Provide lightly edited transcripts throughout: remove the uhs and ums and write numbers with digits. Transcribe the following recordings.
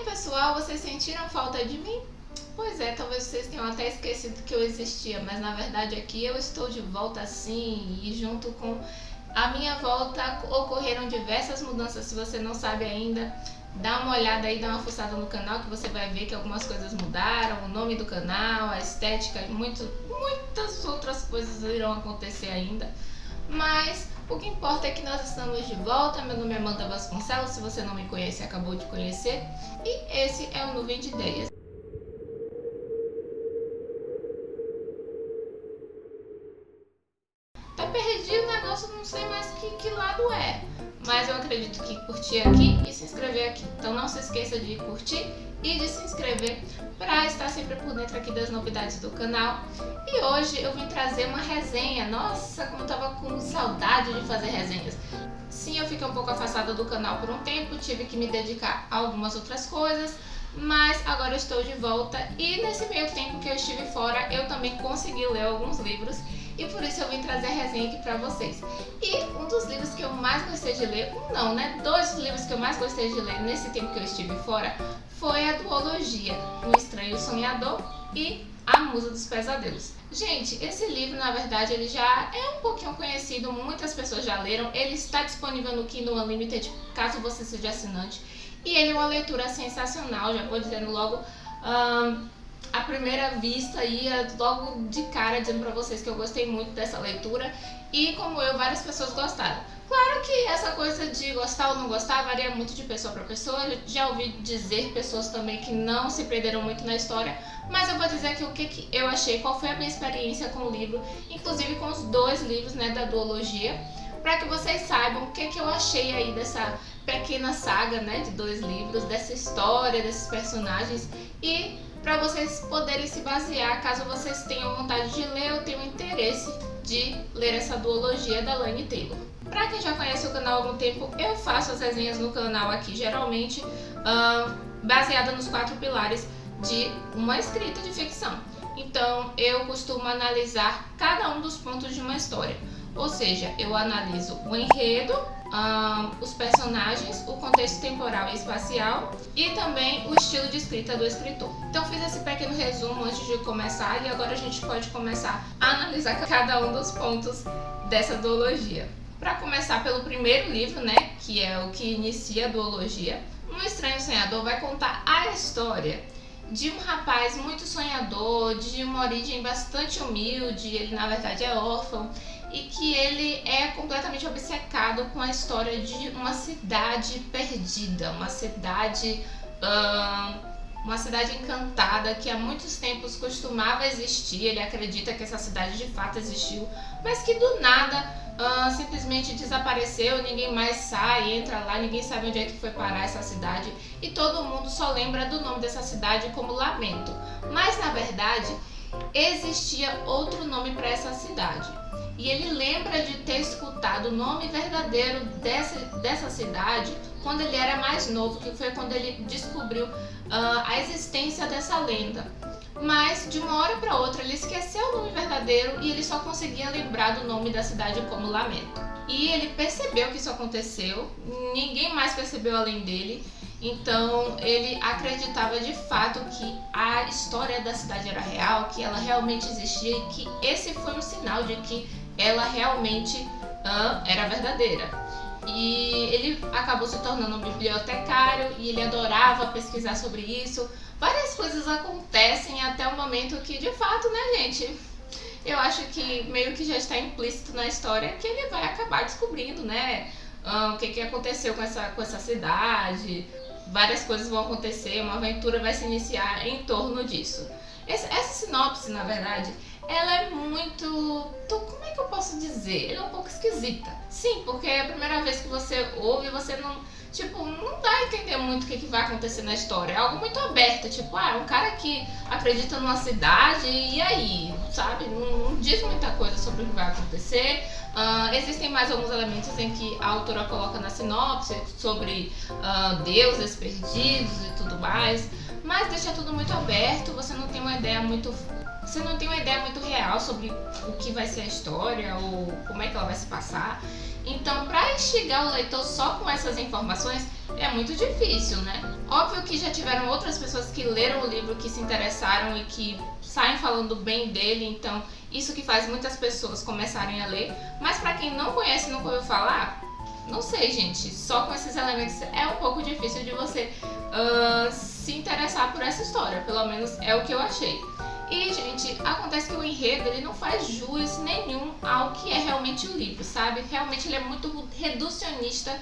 pessoal, vocês sentiram falta de mim? Pois é, talvez vocês tenham até esquecido que eu existia, mas na verdade aqui eu estou de volta sim, e junto com a minha volta ocorreram diversas mudanças. Se você não sabe ainda, dá uma olhada aí, dá uma fuçada no canal que você vai ver que algumas coisas mudaram, o nome do canal, a estética e muitas outras coisas irão acontecer ainda. Mas o que importa é que nós estamos de volta. Meu nome é Amanda Vasconcelos, se você não me conhece, acabou de conhecer. E esse é o Nuvem de Ideias. Tá perdido o negócio, não sei mais que lado é. Mas eu acredito que curtir aqui e se inscrever aqui. Então não se esqueça de curtir e de se inscrever para estar sempre por dentro aqui das novidades do canal. E hoje eu vim trazer uma resenha. Nossa, como eu tava com saudade de fazer resenhas. Sim, eu fiquei um pouco afastada do canal por um tempo, tive que me dedicar a algumas outras coisas, mas agora eu estou de volta e nesse meio tempo que eu estive fora eu também consegui ler alguns livros e por isso eu vim trazer a resenha aqui pra vocês. E um dos livros que eu mais gostei de ler, dois livros que eu mais gostei de ler nesse tempo que eu estive fora foi a duologia Um Estranho Sonhador e A Musa dos Pesadelos. Gente, esse livro na verdade ele já é um pouquinho conhecido, muitas pessoas já leram, ele está disponível no Kindle Unlimited caso você seja assinante e ele é uma leitura sensacional, já vou dizendo logo à primeira vista e logo de cara dizendo pra vocês que eu gostei muito dessa leitura e como eu, várias pessoas gostaram. Claro que essa coisa de gostar ou não gostar varia muito de pessoa para pessoa, eu já ouvi dizer pessoas também que não se perderam muito na história, mas eu vou dizer aqui o que eu achei, qual foi a minha experiência com o livro, inclusive com os dois livros, né, da duologia, para que vocês saibam o que eu achei aí dessa pequena saga, né, de dois livros, dessa história, desses personagens e para vocês poderem se basear caso vocês tenham vontade de ler ou tenham interesse de ler essa duologia da Laini Taylor. Para quem já conhece o canal há algum tempo, eu faço as resenhas no canal aqui, geralmente baseada nos 4 pilares de uma escrita de ficção. Então eu costumo analisar cada um dos pontos de uma história, ou seja, eu analiso o enredo, os personagens, o contexto temporal e espacial e também o estilo de escrita do escritor. Então fiz esse pequeno resumo antes de começar e agora a gente pode começar a analisar cada um dos pontos dessa duologia. Para começar pelo primeiro livro, né, que é o que inicia a duologia, Um Estranho Sonhador vai contar a história de um rapaz muito sonhador, de uma origem bastante humilde, ele na verdade é órfão, e que ele é completamente obcecado com a história de uma cidade perdida, uma cidade encantada que há muitos tempos costumava existir. Ele acredita que essa cidade de fato existiu, mas que do nada simplesmente desapareceu, ninguém mais sai, entra lá, ninguém sabe onde é que foi parar essa cidade e todo mundo só lembra do nome dessa cidade como Lamento. Mas na verdade existia outro nome para essa cidade e ele lembra de ter escutado o nome verdadeiro dessa cidade quando ele era mais novo, que foi quando ele descobriu a existência dessa lenda. Mas de uma hora para outra ele esqueceu o nome verdadeiro e ele só conseguia lembrar do nome da cidade como Lamento. E ele percebeu que isso aconteceu, ninguém mais percebeu além dele, então ele acreditava de fato que a história da cidade era real, que ela realmente existia e que esse foi um sinal de que ela realmente era verdadeira. E ele acabou se tornando um bibliotecário e ele adorava pesquisar sobre isso. Várias coisas acontecem até o momento que, de fato, né, gente, eu acho que meio que já está implícito na história que ele vai acabar descobrindo, né, o que aconteceu com essa cidade. Várias coisas vão acontecer, uma aventura vai se iniciar em torno disso. Essa sinopse, na verdade, ela é muito... como é que eu posso dizer? Ela é um pouco esquisita. Sim, porque é a primeira vez que você ouve, você não dá a entender muito o que vai acontecer na história. É algo muito aberto, tipo, um cara que acredita numa cidade e aí, sabe? Não diz muita coisa sobre o que vai acontecer. Existem mais alguns elementos em que a autora coloca na sinopse sobre deuses perdidos e tudo mais, mas deixa tudo muito aberto, você não tem uma ideia muito você não tem uma ideia muito real sobre o que vai ser a história ou como é que ela vai se passar. Então, para instigar o leitor só com essas informações é muito difícil, né? Óbvio que já tiveram outras pessoas que leram o livro, que se interessaram e que saem falando bem dele, então isso que faz muitas pessoas começarem a ler. Mas para quem não conhece e nunca ouviu falar, não sei, gente, só com esses elementos é um pouco difícil de você se interessar por essa história, pelo menos é o que eu achei. E, gente, acontece que o enredo ele não faz jus nenhum ao que é realmente o livro, sabe? Realmente ele é muito reducionista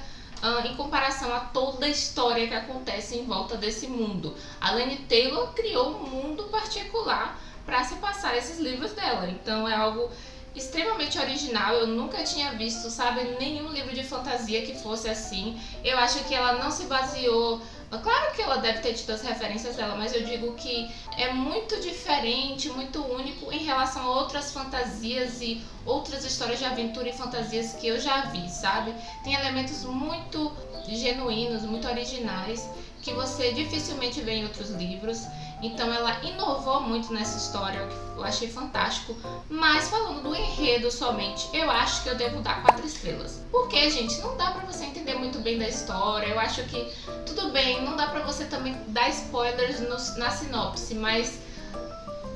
em comparação a toda a história que acontece em volta desse mundo. A Laini Taylor criou um mundo particular para se passar esses livros dela, então é algo extremamente original. Eu nunca tinha visto, sabe, nenhum livro de fantasia que fosse assim. Eu acho que ela não se baseou... Claro que ela deve ter tido as referências dela, mas eu digo que é muito diferente, muito único em relação a outras fantasias e outras histórias de aventura e fantasias que eu já vi, sabe? Tem elementos muito genuínos, muito originais, que você dificilmente vê em outros livros. Então ela inovou muito nessa história, o que eu achei fantástico. Mas falando do enredo somente, eu acho que eu devo dar 4 estrelas. Porque, gente, não dá pra você entender muito bem da história. Eu acho que, tudo bem, não dá pra você também dar spoilers na sinopse, mas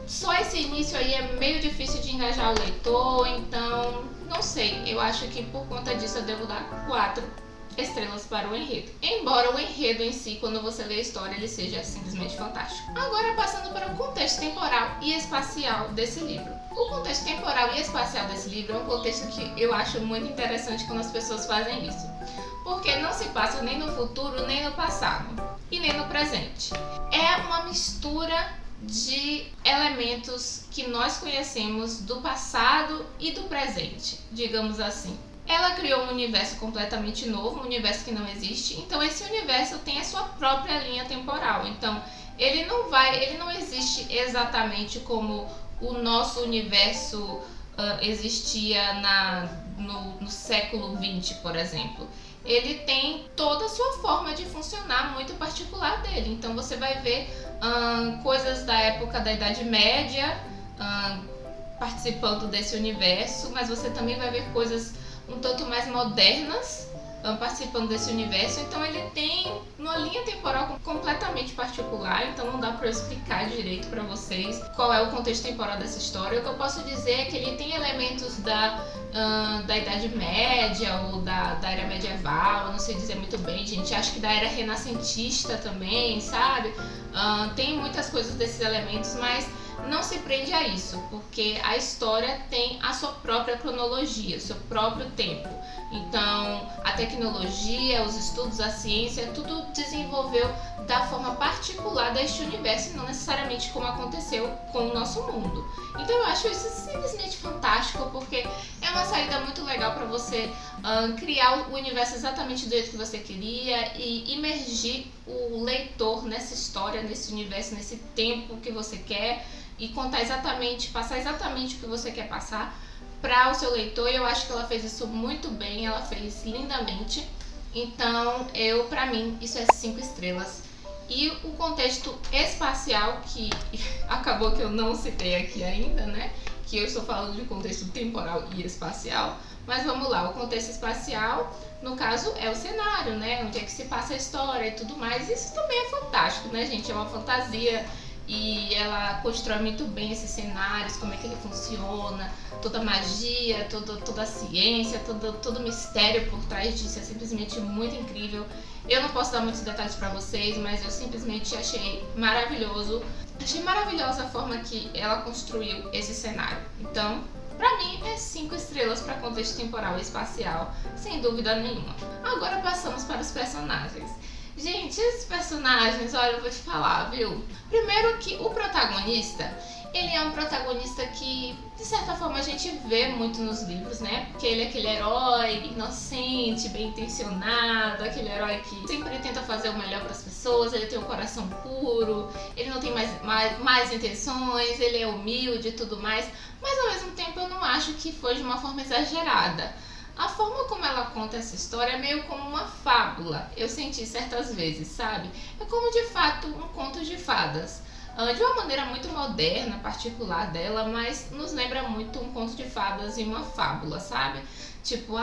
só esse início aí é meio difícil de engajar o leitor. Então, não sei, eu acho que por conta disso eu devo dar 4 estrelas para o enredo. Embora o enredo em si, quando você lê a história, ele seja simplesmente fantástico. Agora, passando para o contexto temporal e espacial desse livro. O contexto temporal e espacial desse livro é um contexto que eu acho muito interessante quando as pessoas fazem isso. Porque não se passa nem no futuro, nem no passado, e nem no presente. É uma mistura de elementos que nós conhecemos do passado e do presente, digamos assim. Ela criou um universo completamente novo, um universo que não existe. Então esse universo tem a sua própria linha temporal. Então ele não existe exatamente como o nosso universo existia no século XX, por exemplo. Ele tem toda a sua forma de funcionar muito particular dele. Então você vai ver coisas da época da Idade Média participando desse universo, mas você também vai ver coisas um tanto mais modernas participando desse universo. Então ele tem uma linha temporal completamente particular, então não dá para eu explicar direito para vocês qual é o contexto temporal dessa história. O que eu posso dizer é que ele tem elementos da Idade Média ou da Era Medieval, eu não sei dizer muito bem, gente, acho que da Era Renascentista também, sabe? Tem muitas coisas desses elementos, mas não se prende a isso, porque a história tem a sua própria cronologia, seu próprio tempo. Então, a tecnologia, os estudos, a ciência, tudo desenvolveu da forma particular deste universo e não necessariamente como aconteceu com o nosso mundo. Então, eu acho isso simplesmente fantástico, porque é uma saída muito legal para você criar o universo exatamente do jeito que você queria e imergir o leitor nessa história, nesse universo, nesse tempo que você quer e contar exatamente, passar exatamente o que você quer passar para o seu leitor. Eu acho que ela fez isso muito bem, ela fez lindamente. Então, para mim, isso é 5 estrelas. E o contexto espacial, que acabou que eu não citei aqui ainda, né? Que eu estou falando de contexto temporal e espacial. Mas vamos lá, o contexto espacial, no caso, é o cenário, né? Onde é que se passa a história e tudo mais. Isso também é fantástico, né, gente? É uma fantasia. E ela constrói muito bem esses cenários, como é que ele funciona, toda a magia, toda a ciência, todo o mistério por trás disso é simplesmente muito incrível. Eu não posso dar muitos detalhes para vocês, mas eu simplesmente achei maravilhoso. Achei maravilhosa a forma que ela construiu esse cenário. Então, pra mim, é 5 estrelas para contexto temporal e espacial, sem dúvida nenhuma. Agora passamos para os personagens. Gente, esses personagens, olha, eu vou te falar, viu? Primeiro que o protagonista, ele é um protagonista que, de certa forma, a gente vê muito nos livros, né? Porque ele é aquele herói inocente, bem intencionado, aquele herói que sempre tenta fazer o melhor para as pessoas, ele tem um coração puro, ele não tem mais intenções, ele é humilde e tudo mais, mas ao mesmo tempo eu não acho que foi de uma forma exagerada. A forma como ela conta essa história é meio como uma fábula, eu senti certas vezes, sabe? É como de fato um conto de fadas. de uma maneira muito moderna, particular dela, mas nos lembra muito um conto de fadas e uma fábula, sabe? Tipo,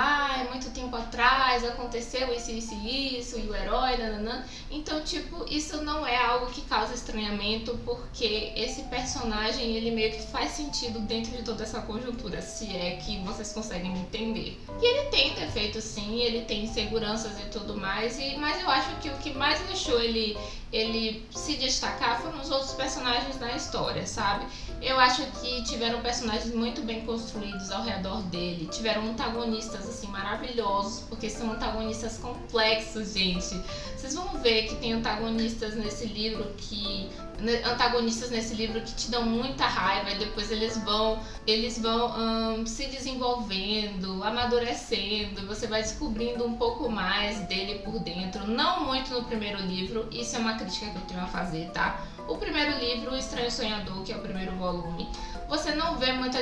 muito tempo atrás aconteceu isso, isso e isso, e o herói, nananã. Então, tipo, isso não é algo que causa estranhamento, porque esse personagem, ele meio que faz sentido dentro de toda essa conjuntura, se é que vocês conseguem entender. E ele tem defeitos sim, ele tem inseguranças e tudo mais, mas eu acho que o que mais deixou ele se destacar foram os outros personagens na história, sabe? Eu acho que tiveram personagens muito bem construídos ao redor dele, tiveram antagonistas assim maravilhosos, porque são antagonistas complexos, gente. Vocês vão ver que tem antagonistas nesse livro que te dão muita raiva e depois eles vão se desenvolvendo, amadurecendo, você vai descobrindo um pouco mais dele por dentro, não muito no primeiro livro, isso é uma crítica que eu tenho a fazer, tá? O primeiro livro, O Estranho Sonhador, que é o primeiro volume, você não vê muito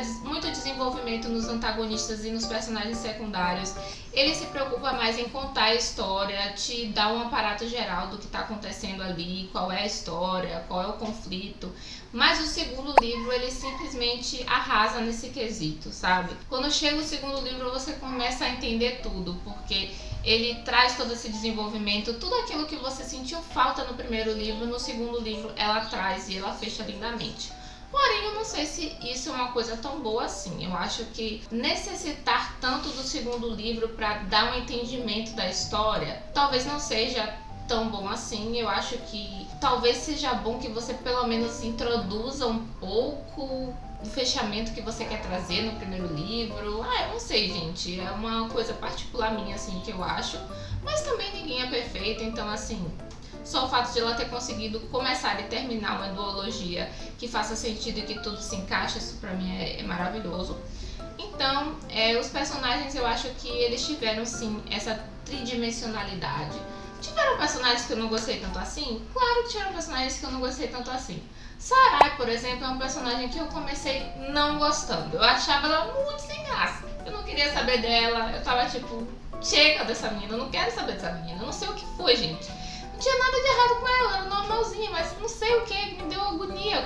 desenvolvimento nos antagonistas e nos personagens secundários. Ele se preocupa mais em contar a história, te dar um aparato geral do que está acontecendo ali, qual é a história, qual é o conflito. Mas o segundo livro, ele simplesmente arrasa nesse quesito, sabe? Quando chega o segundo livro, você começa a entender tudo, porque ele traz todo esse desenvolvimento, tudo aquilo que você sentiu falta no primeiro livro, no segundo livro ela traz e ela fecha lindamente. Porém, eu não sei se isso é uma coisa tão boa assim. Eu acho que necessitar tanto do segundo livro para dar um entendimento da história, talvez não seja tão bom assim. Eu acho que talvez seja bom que você pelo menos introduza um pouco do fechamento que você quer trazer no primeiro livro. Eu não sei, gente. É uma coisa particular minha, assim, que eu acho. Mas também ninguém é perfeito, então, assim, só o fato de ela ter conseguido começar e terminar uma duologia que faça sentido e que tudo se encaixa, isso pra mim é maravilhoso. Então, os personagens, eu acho que eles tiveram, sim, essa tridimensionalidade. Tiveram personagens que eu não gostei tanto assim? Claro que tiveram personagens que eu não gostei tanto assim. Sarai, por exemplo, é um personagem que eu comecei não gostando. Eu achava ela muito sem graça. Eu não queria saber dela. Eu tava tipo, chega dessa menina, eu não quero saber dessa menina. Eu não sei o que foi, gente. Não tinha nada de errado com ela, era normalzinha, mas não sei o que, me deu agonia.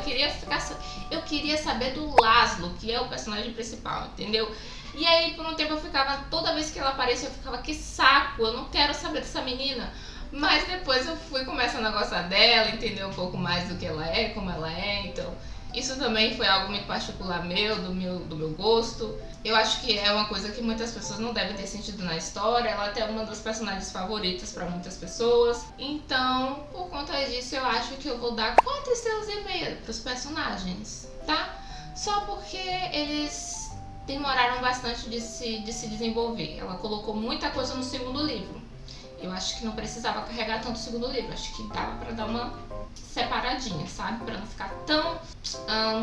Eu queria saber do Laszlo, que é o personagem principal, entendeu? E aí, por um tempo, eu ficava, toda vez que ela aparecia, eu ficava, que saco, eu não quero saber dessa menina. Mas depois eu fui começando a gostar dela, entender um pouco mais do que ela é, como ela é, então isso também foi algo muito particular do meu gosto. Eu acho que é uma coisa que muitas pessoas não devem ter sentido na história, ela até é uma das personagens favoritas para muitas pessoas. Então, por conta disso, eu acho que eu vou dar 4 estrelas e meia pros personagens, tá? Só porque eles demoraram bastante de se desenvolver. Ela colocou muita coisa no segundo livro. Eu acho que não precisava carregar tanto o segundo livro. Acho que dava pra dar uma separadinha, sabe? Pra não ficar tão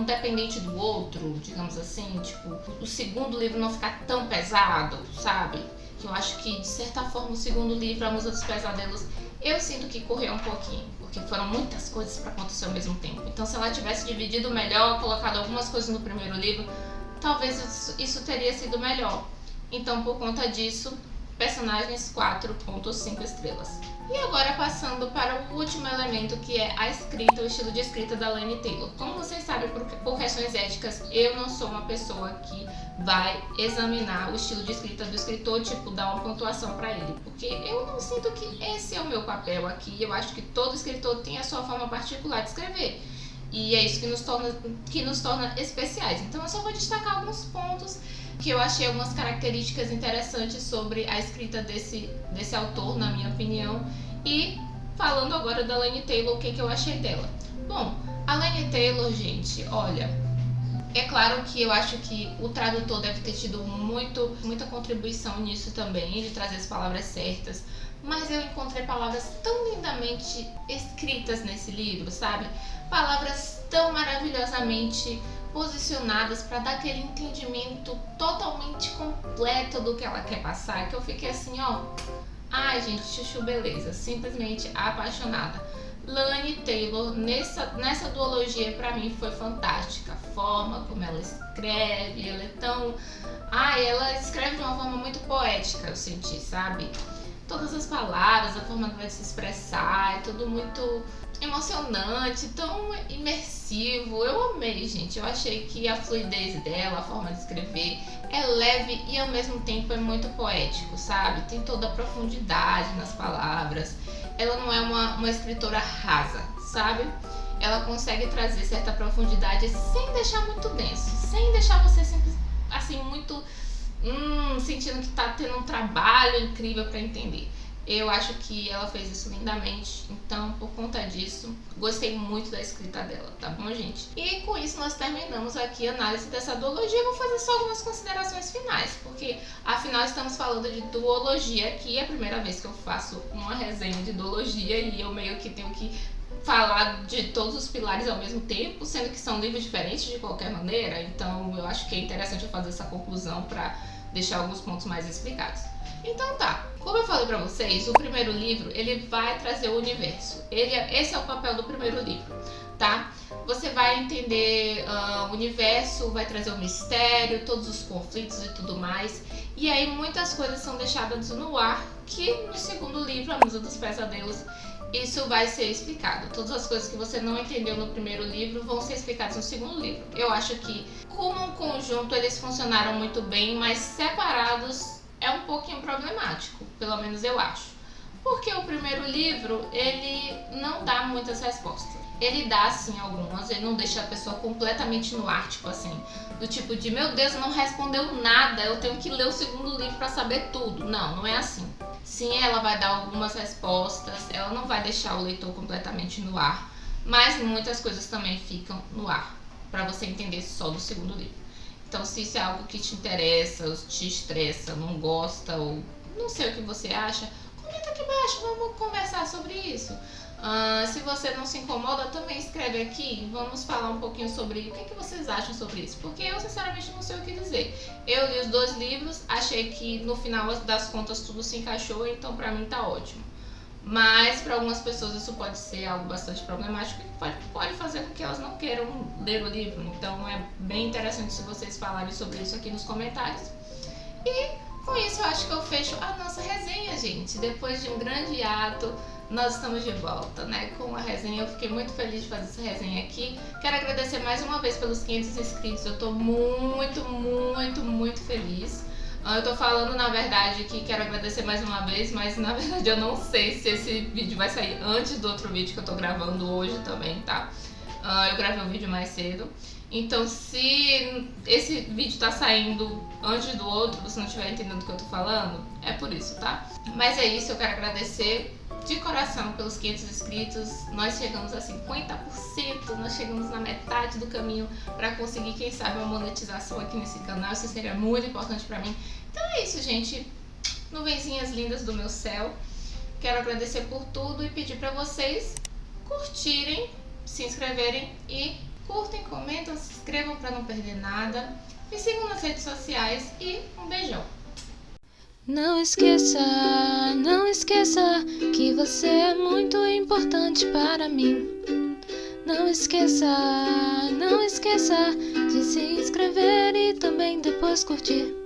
dependente do outro, digamos assim. Tipo, o segundo livro não ficar tão pesado, sabe? Que eu acho que, de certa forma, o segundo livro, A Musa dos Pesadelos, eu sinto que correu um pouquinho. Porque foram muitas coisas pra acontecer ao mesmo tempo. Então, se ela tivesse dividido melhor, colocado algumas coisas no primeiro livro, talvez isso teria sido melhor. Então, por conta disso, personagens 4.5 estrelas. E agora passando para o último elemento, que é a escrita, o estilo de escrita da Laini Taylor. Como vocês sabem, por questões éticas, eu não sou uma pessoa que vai examinar o estilo de escrita do escritor, tipo, dar uma pontuação para ele. Porque eu não sinto que esse é o meu papel aqui. Eu acho que todo escritor tem a sua forma particular de escrever. E é isso que nos torna especiais. Então eu só vou destacar alguns pontos que eu achei algumas características interessantes sobre a escrita desse autor, na minha opinião. E falando agora da Laini Taylor, o que eu achei dela. Bom, a Laini Taylor, gente, olha, é claro que eu acho que o tradutor deve ter tido muita contribuição nisso também, de trazer as palavras certas. Mas eu encontrei palavras tão lindamente escritas nesse livro, sabe? Palavras tão maravilhosamente posicionadas para dar aquele entendimento totalmente completo do que ela quer passar, que eu fiquei assim, ó, ai gente, chuchu beleza, simplesmente apaixonada. Laini Taylor nessa duologia pra mim foi fantástica, a forma como ela escreve, ela é tão, ela escreve de uma forma muito poética, eu senti, sabe? Todas as palavras, a forma de se expressar, é tudo muito emocionante, tão imersivo. Eu amei, gente. Eu achei que a fluidez dela, a forma de escrever é leve e ao mesmo tempo é muito poético, sabe? Tem toda a profundidade nas palavras. Ela não é uma escritora rasa, sabe? Ela consegue trazer certa profundidade sem deixar muito denso, sem deixar você sempre assim muito sentindo que tá tendo um trabalho incrível para entender. Eu acho que ela fez isso lindamente, então por conta disso, gostei muito da escrita dela, tá bom, gente? E com isso nós terminamos aqui a análise dessa duologia. Eu vou fazer só algumas considerações finais, porque afinal estamos falando de duologia aqui, é a primeira vez que eu faço uma resenha de duologia e eu meio que tenho que falar de todos os pilares ao mesmo tempo, sendo que são livros diferentes de qualquer maneira, então eu acho que é interessante eu fazer essa conclusão para deixar alguns pontos mais explicados. Então tá, como eu falei pra vocês, o primeiro livro, ele vai trazer o universo. Esse é o papel do primeiro livro, tá? Você vai entender o universo, vai trazer o mistério, todos os conflitos e tudo mais. E aí muitas coisas são deixadas no ar, que no segundo livro, A Musa dos Pesadelos, isso vai ser explicado. Todas as coisas que você não entendeu no primeiro livro vão ser explicadas no segundo livro. Eu acho que, como um conjunto, eles funcionaram muito bem, mas separados é um pouquinho problemático, pelo menos eu acho. Porque o primeiro livro, ele não dá muitas respostas. Ele dá, sim, algumas, ele não deixa a pessoa completamente no ar, tipo assim, do tipo de, meu Deus, não respondeu nada, eu tenho que ler o segundo livro pra saber tudo. Não, não é assim. Sim, ela vai dar algumas respostas, ela não vai deixar o leitor completamente no ar, mas muitas coisas também ficam no ar, pra você entender só do segundo livro. Então, se isso é algo que te interessa, ou te estressa, não gosta, ou não sei o que você acha, comenta aqui embaixo, vamos conversar sobre isso. Se você não se incomoda, também escreve aqui, vamos falar um pouquinho sobre o que vocês acham sobre isso, porque eu sinceramente não sei o que dizer. Eu li os 2 livros, achei que no final das contas tudo se encaixou, então pra mim tá ótimo. Mas para algumas pessoas isso pode ser algo bastante problemático e pode fazer com que elas não queiram ler o livro. Então é bem interessante se vocês falarem sobre isso aqui nos comentários. E com isso eu acho que eu fecho a nossa resenha, gente. Depois de um grande ato, nós estamos de volta, né, com a resenha. Eu fiquei muito feliz de fazer essa resenha aqui. Quero agradecer mais uma vez pelos 500 inscritos. Eu tô muito feliz. Eu tô falando, na verdade, que quero agradecer mais uma vez, mas na verdade eu não sei se esse vídeo vai sair antes do outro vídeo que eu tô gravando hoje também, tá? Eu gravei um vídeo mais cedo. Então, se esse vídeo tá saindo antes do outro, você não estiver entendendo o que eu tô falando, é por isso, tá? Mas é isso, eu quero agradecer de coração pelos 500 inscritos. Nós chegamos a 50%, nós chegamos na metade do caminho para conseguir, quem sabe, uma monetização aqui nesse canal. Isso seria muito importante para mim. Então é isso, gente. Nuvenzinhas lindas do meu céu. Quero agradecer por tudo e pedir para vocês curtirem, se inscreverem e curtem, comentam, se inscrevam para não perder nada. Me sigam nas redes sociais e um beijão. Não esqueça que você é muito importante para mim. Não esqueça de se inscrever e também depois curtir.